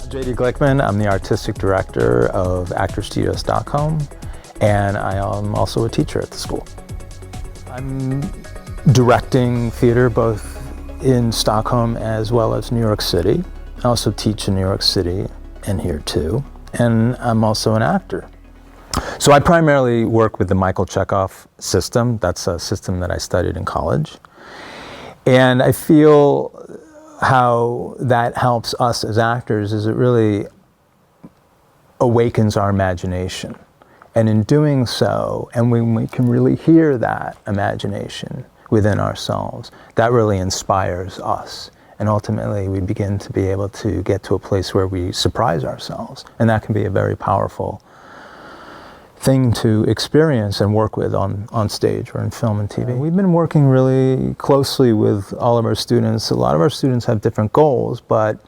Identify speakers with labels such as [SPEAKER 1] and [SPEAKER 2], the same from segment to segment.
[SPEAKER 1] JD Glickman. I'm the artistic director of actorstudios.com, and I am also a teacher at the school. I'm directing theater both in Stockholm as well as New York City. I also teach in New York City and here too, and I'm also an actor. So I primarily work with the Michael Chekhov system. That's a system that I studied in college. And I feel how that helps us as actors is it really awakens our imagination. And in doing so, and when we can really hear that imagination within ourselves, that really inspires us. And ultimately, we begin to be able to get to a place where we surprise ourselves. And that can be a very powerful thing to experience and work with on stage or in film and TV. We've been working really closely with all of our students. A lot of our students have different goals, but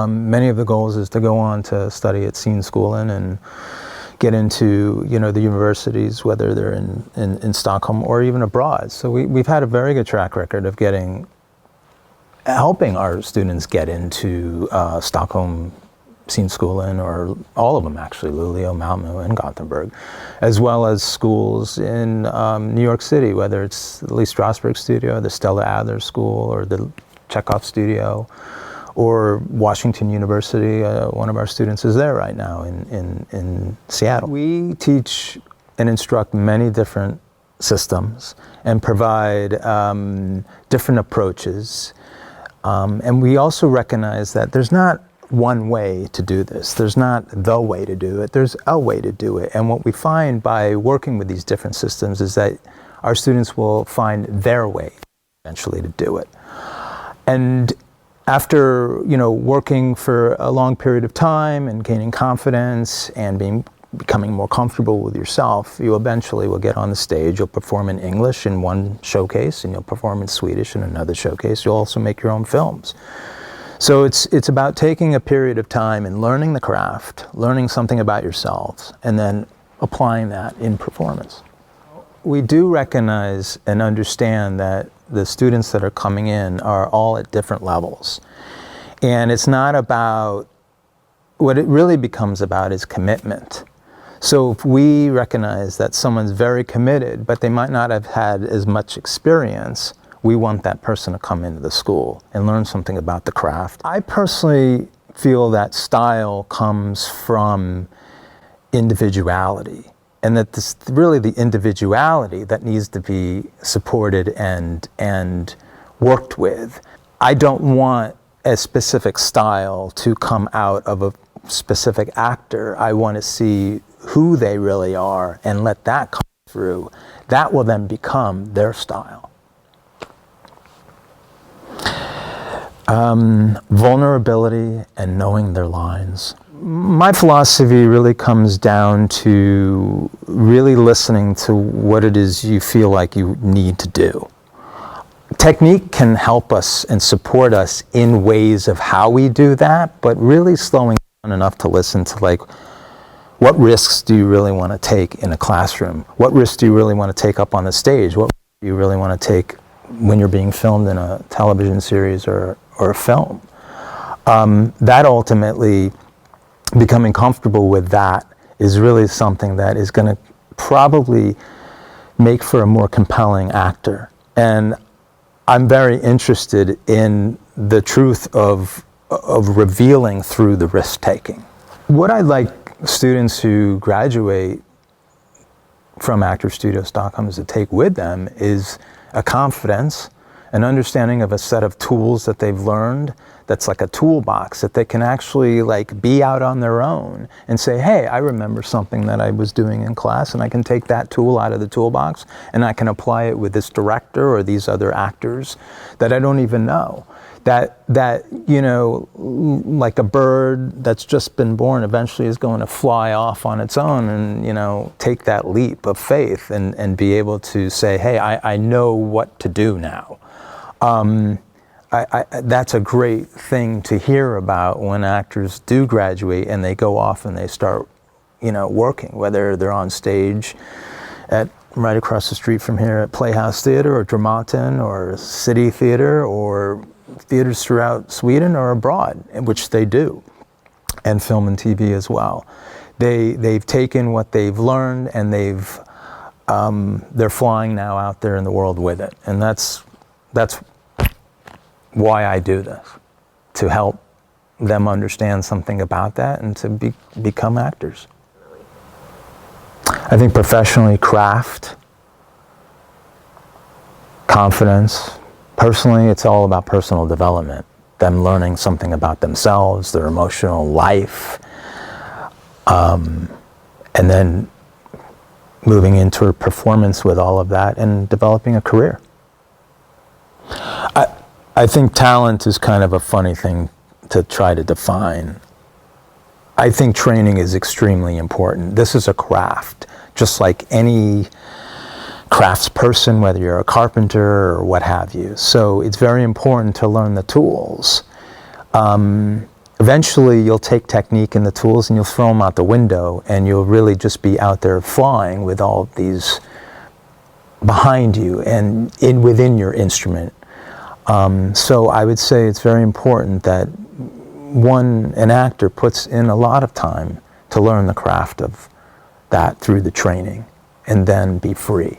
[SPEAKER 1] many of the goals is to go on to study at Scenskolan and get into the universities, whether they're in Stockholm or even abroad. So we've had a very good track record of helping our students get into Stockholm, Scenskolan, or all of them actually, Luleå, Malmö, and Gothenburg, as well as schools in New York City, whether it's the Lee Strasberg Studio, the Stella Adler School, or the Chekhov Studio, or Washington University. One of our students is there right now in Seattle. We teach and instruct many different systems and provide different approaches. And we also recognize that there's not one way to do this. There's not the way to do it. There's a way to do it. And what we find by working with these different systems is that our students will find their way eventually to do it. And after working for a long period of time and gaining confidence and becoming more comfortable with yourself, you eventually will get on the stage. You'll perform in English in one showcase, and you'll perform in Swedish in another showcase. You'll also make your own films. So it's about taking a period of time and learning the craft, learning something about yourselves, and then applying that in performance. We do recognize and understand that the students that are coming in are all at different levels. And it's not about, what it really becomes about is commitment. So if we recognize that someone's very committed, but they might not have had as much experience, we want that person to come into the school and learn something about the craft. I personally feel that style comes from individuality, and that this really the individuality that needs to be supported and worked with. I don't want a specific style to come out of a specific actor. I want to see who they really are and let that come through. That will then become their style. Vulnerability and knowing their lines. My philosophy really comes down to really listening to what it is you feel like you need to do. Technique can help us and support us in ways of how we do that, but really slowing down enough to listen to what risks do you really want to take in a classroom? What risks do you really want to take up on the stage? What do you really want to take when you're being filmed in a television series or a film? That ultimately, becoming comfortable with that is really something that is going to probably make for a more compelling actor. And I'm very interested in the truth of revealing through the risk-taking. What I'd like students who graduate from actorstudios.com is to take with them is a confidence, an understanding of a set of tools that they've learned that's like a toolbox that they can actually be out on their own and say, hey, I remember something that I was doing in class, and I can take that tool out of the toolbox and I can apply it with this director or these other actors that I don't even know. That like a bird that's just been born eventually is going to fly off on its own and, take that leap of faith and be able to say, hey, I know what to do now. That's a great thing to hear about when actors do graduate and they go off and they start, working, whether they're on stage right across the street from here at Playhouse Theater or Dramaten or City Theater or theaters throughout Sweden or abroad, which they do. and film and TV as well. They've taken what they've learned and they're flying now out there in the world with it. And that's why I do this, to help them understand something about that and to become actors. I think professionally, craft, confidence. Personally, it's all about personal development, them learning something about themselves, their emotional life, and then moving into a performance with all of that and developing a career. I think talent is kind of a funny thing to try to define. I think training is extremely important. This is a craft, just like any craftsperson, whether you're a carpenter or what have you. So it's very important to learn the tools. Eventually you'll take technique and the tools and you'll throw them out the window, and you'll really just be out there flying with all of these behind you and within your instrument. So I would say it's very important that an actor puts in a lot of time to learn the craft of that through the training and then be free.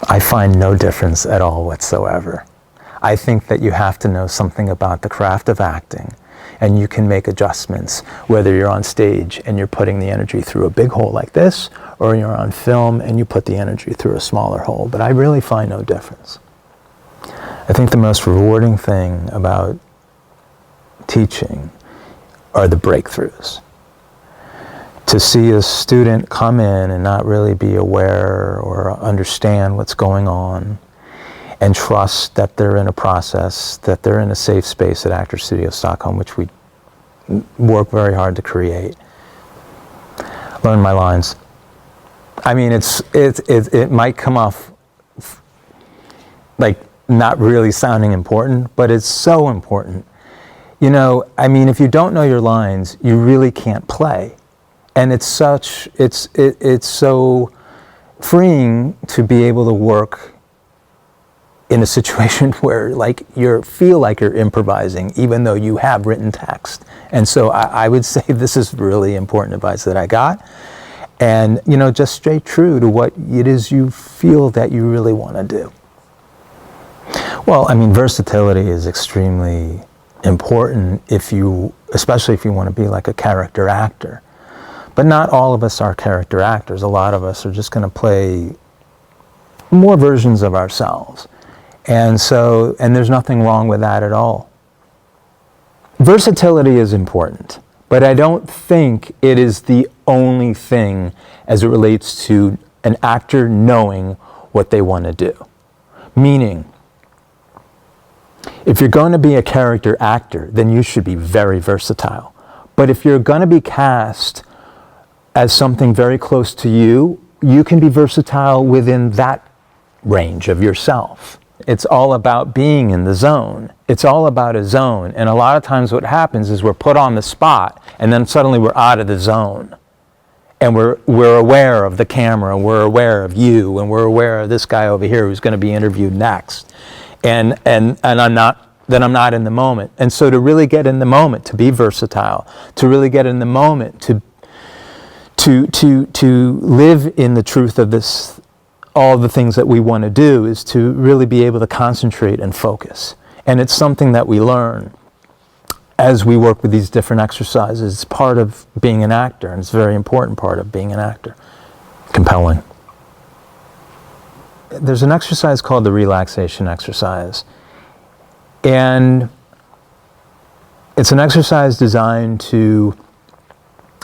[SPEAKER 1] I find no difference at all whatsoever. I think that you have to know something about the craft of acting, and you can make adjustments, whether you're on stage and you're putting the energy through a big hole like this, or you're on film and you put the energy through a smaller hole. But I really find no difference. I think the most rewarding thing about teaching are the breakthroughs. To see a student come in and not really be aware or understand what's going on, and trust that they're in a process, that they're in a safe space at Actors Studio Stockholm, which we work very hard to create. Learn my lines. I mean, it might come off like not really sounding important, but it's so important. You know, I mean, if you don't know your lines, you really can't play. And it's so freeing to be able to work in a situation where feel like you're improvising, even though you have written text. And so I would say this is really important advice that I got. And, you know, just stay true to what it is you feel that you really want to do. Well, I mean, versatility is extremely important especially if you want to be like a character actor. But not all of us are character actors. A lot of us are just going to play more versions of ourselves. And there's nothing wrong with that at all. Versatility is important, but I don't think it is the only thing as it relates to an actor knowing what they want to do. Meaning, if you're going to be a character actor, then you should be very versatile. But if you're going to be cast as something very close to you, you can be versatile within that range of yourself. It's all about being in the zone. It's all about a zone. And a lot of times what happens is we're put on the spot, and then suddenly we're out of the zone. And we're aware of the camera, and we're aware of you, and we're aware of this guy over here who's going to be interviewed next. And I'm not in the moment. And so to really get in the moment, to be versatile, to really get in the moment, to live in the truth of this, all the things that we want to do, is to really be able to concentrate and focus. And it's something that we learn as we work with these different exercises. It's part of being an actor, and it's a very important part of being an actor. Compelling. There's an exercise called the relaxation exercise. And it's an exercise designed to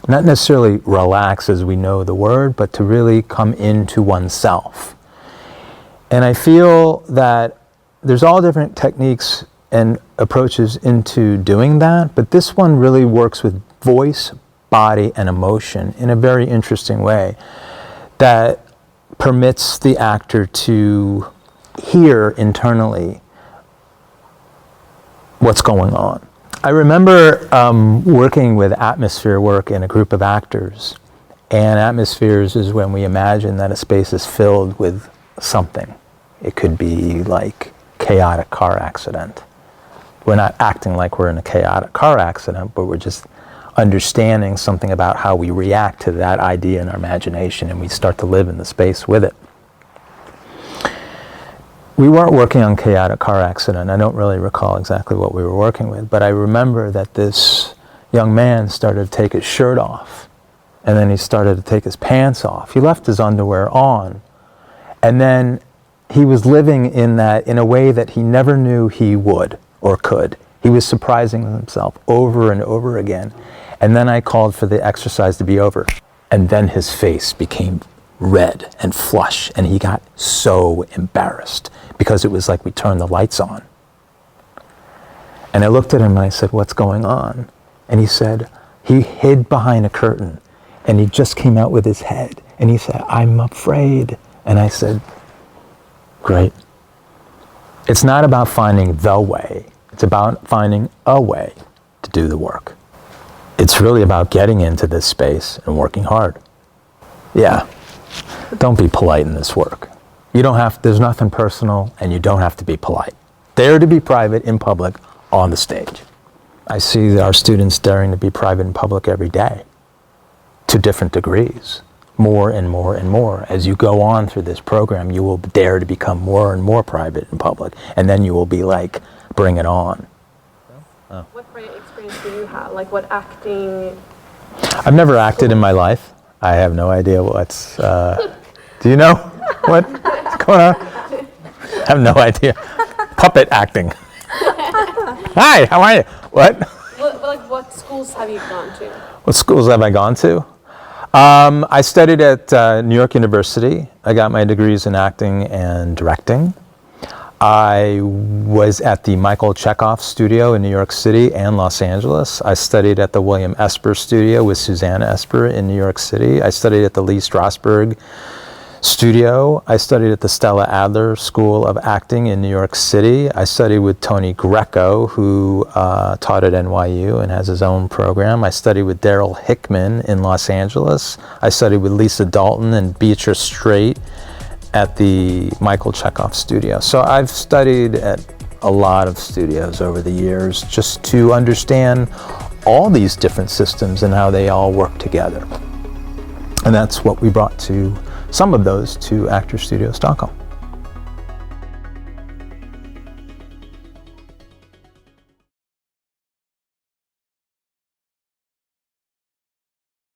[SPEAKER 1] not necessarily relax as we know the word, but to really come into oneself. And I feel that there's all different techniques and approaches into doing that, but this one really works with voice, body, and emotion in a very interesting way that permits the actor to hear internally what's going on. I remember working with atmosphere work in a group of actors, and atmospheres is when we imagine that a space is filled with something. It could be like chaotic car accident, We're not acting like we're in a chaotic car accident, but we're just understanding something about how we react to that idea in our imagination, and we start to live in the space with it. We weren't working on chaotic car accident. I don't really recall exactly what we were working with, but I remember that this young man started to take his shirt off, and then he started to take his pants off. He left his underwear on, and then he was living in a way that he never knew he would or could. He was surprising himself over and over again. And then I called for the exercise to be over. And then his face became red and flush, and he got so embarrassed because it was like we turned the lights on. And I looked at him and I said, "What's going on?" And he said, he hid behind a curtain, and he just came out with his head, and he said, "I'm afraid." And I said, "Great." It's not about finding the way. It's about finding a way to do the work. It's really about getting into this space and working hard. Yeah, don't be polite in this work. You don't have, there's nothing personal, and you don't have to be polite. Dare to be private in public on the stage. I see our students daring to be private in public every day, to different degrees, more and more and more. As you go on through this program, you will dare to become more and more private in public, and then you will be like, bring it on. Oh.
[SPEAKER 2] What prior experience do you have? Like what acting?
[SPEAKER 1] I've never acted in my life. I have no idea what's, do you know what's going on? I have no idea. Puppet acting. Hi, how are you? What?
[SPEAKER 2] What schools have you gone to?
[SPEAKER 1] What schools have I gone to? I studied at New York University. I got my degrees in acting and directing. I was at the Michael Chekhov studio in New York City and Los Angeles. I studied at the William Esper studio with Susanna Esper in New York City. I studied at the Lee Strasberg studio. I studied at the Stella Adler School of Acting in New York City. I studied with Tony Greco, who taught at NYU and has his own program. I studied with Daryl Hickman in Los Angeles. I studied with Lisa Dalton and Beatrice Straight at the Michael Chekhov studio. So I've studied at a lot of studios over the years just to understand all these different systems and how they all work together. And that's what we brought to some of those to Actors Studio Stockholm.